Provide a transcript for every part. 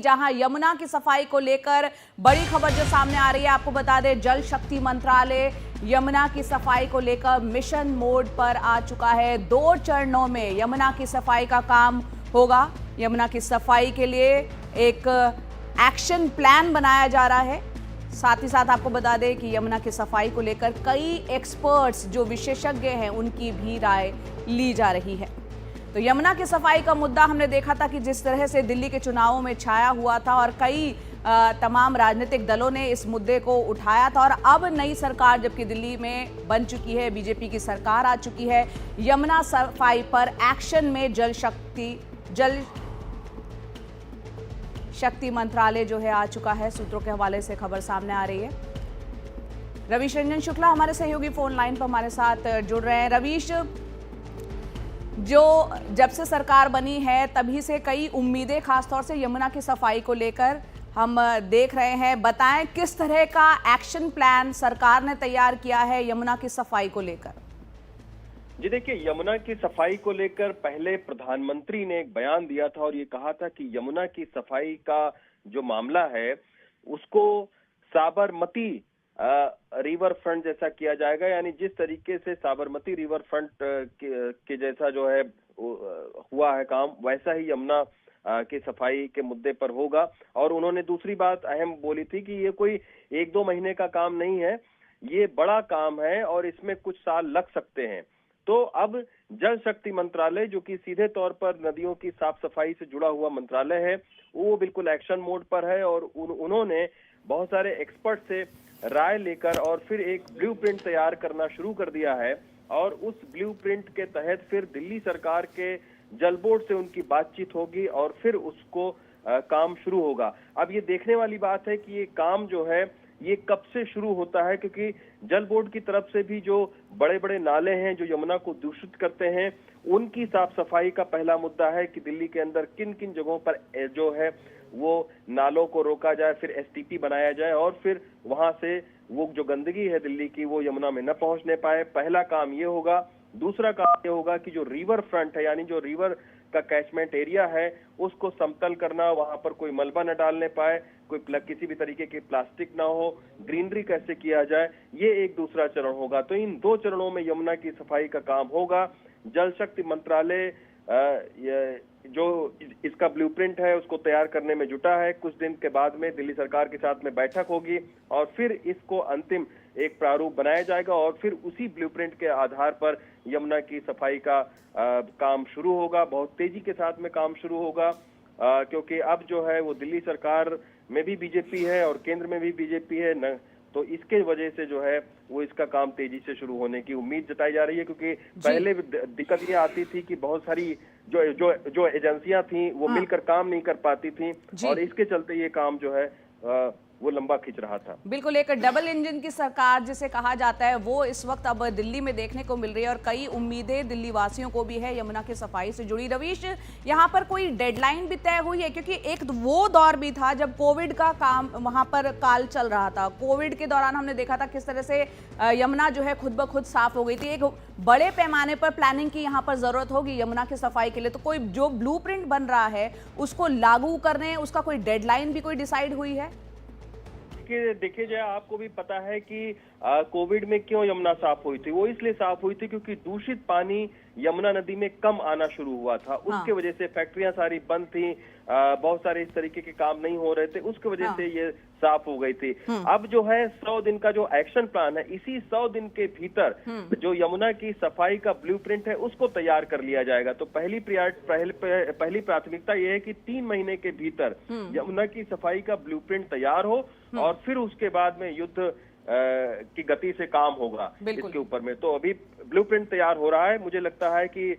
जहां यमुना की सफाई को लेकर बड़ी खबर जो सामने आ रही है, आपको बता दें जल शक्ति मंत्रालय यमुना की सफाई को लेकर मिशन मोड पर आ चुका है। 2 चरणों में यमुना की सफाई का काम होगा। यमुना की सफाई के लिए एक एक्शन प्लान बनाया जा रहा है। साथ ही साथ आपको बता दें कि यमुना की सफाई को लेकर कई एक्सपर्ट्स जो विशेषज्ञ हैं उनकी भी राय ली जा रही है। तो यमुना की सफाई का मुद्दा हमने देखा था कि जिस तरह से दिल्ली के चुनावों में छाया हुआ था और कई तमाम राजनीतिक दलों ने इस मुद्दे को उठाया था। और अब नई सरकार जबकि दिल्ली में बन चुकी है, बीजेपी की सरकार आ चुकी है, यमुना सफाई पर एक्शन में जल शक्ति मंत्रालय जो है आ चुका है। सूत्रों के हवाले से खबर सामने आ रही है। रवीश रंजन शुक्ला हमारे सहयोगी फोन लाइन पर हमारे साथ जुड़ रहे हैं। रवीश, जो जब से सरकार बनी है तभी से कई उम्मीदें खासतौर से यमुना की सफाई को लेकर हम देख रहे हैं। बताएं किस तरह का एक्शन प्लान सरकार ने तैयार किया है यमुना की सफाई को लेकर? जी देखिए, यमुना की सफाई को लेकर पहले प्रधानमंत्री ने एक बयान दिया था और ये कहा था कि यमुना की सफाई का जो मामला है उसको साबरमती रिवर फ्रंट जैसा किया जाएगा। यानी जिस तरीके से साबरमती रिवर फ्रंट के जैसा जो है हुआ है काम, वैसा ही यमुना की सफाई के मुद्दे पर होगा। और उन्होंने दूसरी बात अहम बोली थी कि ये कोई 1-2 महीने का काम नहीं है, ये बड़ा काम है और इसमें कुछ साल लग सकते हैं। तो अब जल शक्ति मंत्रालय, जो कि सीधे तौर पर नदियों की साफ सफाई से जुड़ा हुआ मंत्रालय है, वो बिल्कुल एक्शन मोड पर है और उन्होंने बहुत सारे एक्सपर्ट से राय लेकर और फिर एक ब्लूप्रिंट तैयार करना शुरू कर दिया है। और उस ब्लूप्रिंट के तहत फिर दिल्ली सरकार के जल बोर्ड से उनकी बातचीत होगी और फिर उसको काम शुरू होगा। अब ये देखने वाली बात है कि ये काम जो है ये कब से शुरू होता है, क्योंकि जल बोर्ड की तरफ से भी जो बड़े बड़े नाले हैं जो यमुना को दूषित करते हैं, उनकी साफ सफाई का पहला मुद्दा है कि दिल्ली के अंदर किन किन जगहों पर जो है वो नालों को रोका जाए, फिर एसटीपी बनाया जाए और फिर वहां से वो जो गंदगी है दिल्ली की वो यमुना में न पहुंचने पाए। पहला काम ये होगा। दूसरा काम ये होगा कि जो रिवर फ्रंट है, यानी जो रिवर का कैचमेंट एरिया है, उसको समतल करना, वहां पर कोई मलबा न डालने पाए, किसी भी तरीके की प्लास्टिक ना हो, ग्रीनरी कैसे किया जाए, ये एक दूसरा चरण होगा। तो इन 2 चरणों में यमुना की सफाई का काम होगा। जल शक्ति मंत्रालय जो इसका ब्लूप्रिंट है उसको तैयार करने में जुटा है। कुछ दिन के बाद में दिल्ली सरकार के साथ में बैठक होगी और फिर इसको अंतिम एक प्रारूप बनाया जाएगा और फिर उसी ब्लूप्रिंट के आधार पर यमुना की सफाई का काम शुरू होगा। बहुत तेजी के साथ में काम शुरू होगा, क्योंकि अब जो है वो दिल्ली सरकार में भी बीजेपी है और केंद्र में भी बीजेपी है न, तो इसके वजह से जो है वो इसका काम तेजी से शुरू होने की उम्मीद जताई जा रही है। क्योंकि पहले दिक्कत ये आती थी कि बहुत सारी जो एजेंसियां थी वो मिलकर काम नहीं कर पाती थी और इसके चलते ये काम जो है वो लंबा खिंच रहा था। बिल्कुल, एक डबल इंजन की सरकार जिसे कहा जाता है वो इस वक्त अब दिल्ली में देखने को मिल रही है और कई उम्मीदें दिल्ली वासियों को भी है यमुना की सफाई से जुड़ी। रवीश, यहाँ पर कोई डेडलाइन भी तय हुई है? क्योंकि एक वो दौर भी था जब कोविड का काम वहाँ पर काल चल रहा था। कोविड के दौरान हमने देखा था किस तरह से यमुना जो है खुद ब खुद साफ हो गई थी। एक बड़े पैमाने पर प्लानिंग की यहाँ पर जरूरत होगी यमुना की सफाई के लिए। तो कोई जो ब्लूप्रिंट बन रहा है उसको लागू करने, उसका कोई डेडलाइन भी कोई डिसाइड हुई है? देखिए जाए, आपको भी पता है कि कोविड में क्यों यमुना साफ हुई थी। वो इसलिए साफ हुई थी क्योंकि दूषित पानी यमुना नदी में कम आना शुरू हुआ था। उसके वजह से फैक्ट्रियां सारी बंद थी, बहुत सारे इस तरीके के काम नहीं हो रहे थे, उसके वजह से ये साफ हो गई थी। अब जो है 100 दिन का जो एक्शन प्लान है, इसी 100 दिन के भीतर जो यमुना की सफाई का ब्लूप्रिंट है उसको तैयार कर लिया जाएगा। तो पहली प्राथमिकता ये है कि 3 महीने के भीतर यमुना की सफाई का ब्लूप्रिंट तैयार हो और फिर उसके बाद में युद्ध की गति से काम होगा इसके ऊपर में। तो अभी ब्लूप्रिंट तैयार हो रहा है। मुझे लगता है कि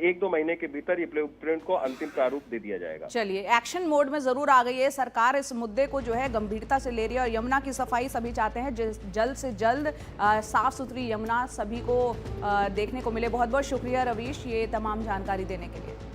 1-2 महीने के भीतर ये ब्लूप्रिंट को अंतिम प्रारूप दे दिया जाएगा। चलिए, एक्शन मोड में जरूर आ गई है सरकार। इस मुद्दे को जो है गंभीरता से ले रही है और यमुना की सफाई सभी चाहते हैं जल्द से जल्द साफ सुथरी यमुना सभी को देखने को मिले। बहुत बहुत शुक्रिया रवीश, ये तमाम जानकारी देने के लिए।